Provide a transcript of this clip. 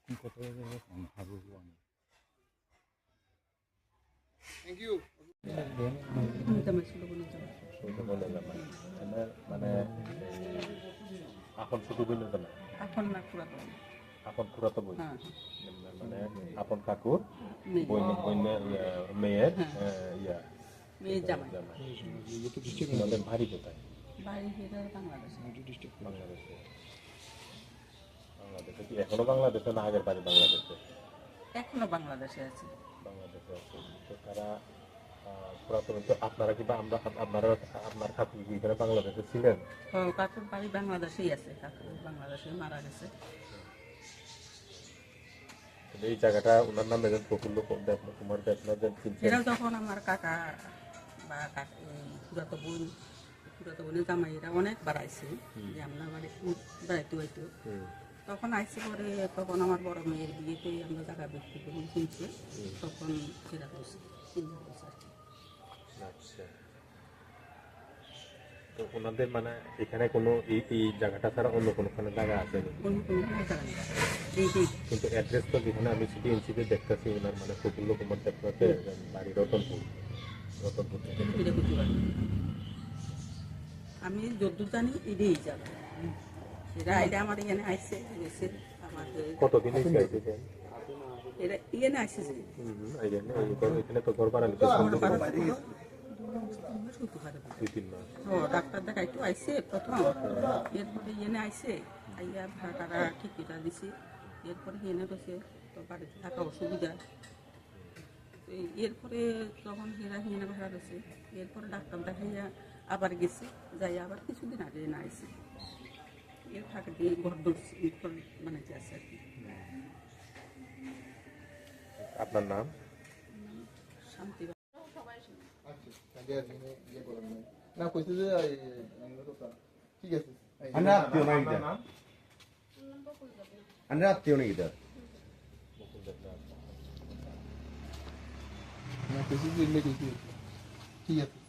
Thank you. মানে আপন ছোট বোন তো না এখন না পুরাতন আপন পুরাতো বোন হ্যাঁ মানে আপন কাকুর মেয়ের ইয়া মেয়ে জামাই আমাদের ভারী কোথায় বাড়ি ফেরা বাংলাদেশে বাংলাদেশে বাংলাদেশে কি এখনো বাংলাদেশে না আগের বাড়ি বাংলাদেশে এখনো বাংলাদেশে আছে বাংলাদেশে আছে তো তারা পুরাতন তো আপনারা কি বা আমরা আপনারা আপনার কাকু কি এখানে বাংলাদেশে ছিলেন কাকুর বাড়ি বাংলাদেশেই আছে কাকু বাংলাদেশে মারা গেছে এই জায়গাটা ওনার নাম একজন প্রফুল্ল কুমার দেবনাথ এরাও যখন আমার কাকা বা পুরাতো বোনের জামাইরা অনেক বাড়াইছে যে আমরা বাড়ি বেড়াইতে হইতো তখন আইসি পরে তখন আমার বড় মেয়ের বিয়েতে আমরা জায়গা বিক্রি করে কিনছি তখন সেরা করছে চিন্তা করছে আর কি আচ্ছা তো ওনাদের মানে এখানে কোনো এই জায়গাটা ছাড়া অন্য কোনো জায়গা আছে অন্য কোনো জায়গা নেই কিন্তু অ্যাড্রেস তো যেখানে আমি সিটি এনসিতে দেখতেছি ওনার মানে প্রফুল্ল কুমার দেবনাথের বাড়ি রতনপুর আমি যদ্দূর জানি এটাই যাবে এরা এটা আমার এখানে আসছে গেছে আমাদের কতদিন হয়েছে এরা এখানে আসছে এখানে তো ঘর ভাড়া নিতে ডাক্তার দেখাইতো আইসে প্রথম এরপরে এনে আইসে আইয়া ভাড়া টাড়া ঠিকিটা দিছে এরপরে এনে বসে তো বাড়িতে থাকা অসুবিধা এরপরে তখন হেরা এনে ভাড়া গেছে এরপরে ডাক্তার দেখাইয়া আবার গেছে যাই আবার কিছুদিন আগে এনে আইসে এর থাকে দিয়ে ঘর বানাইতে আছে আর কি আপনার নাম শান্তি না কইতে যে ঠিক আছে আমরা আত্মীয় না ইদার আমরা আত্মীয় না ইদার না কইতে যে ঠিক আছে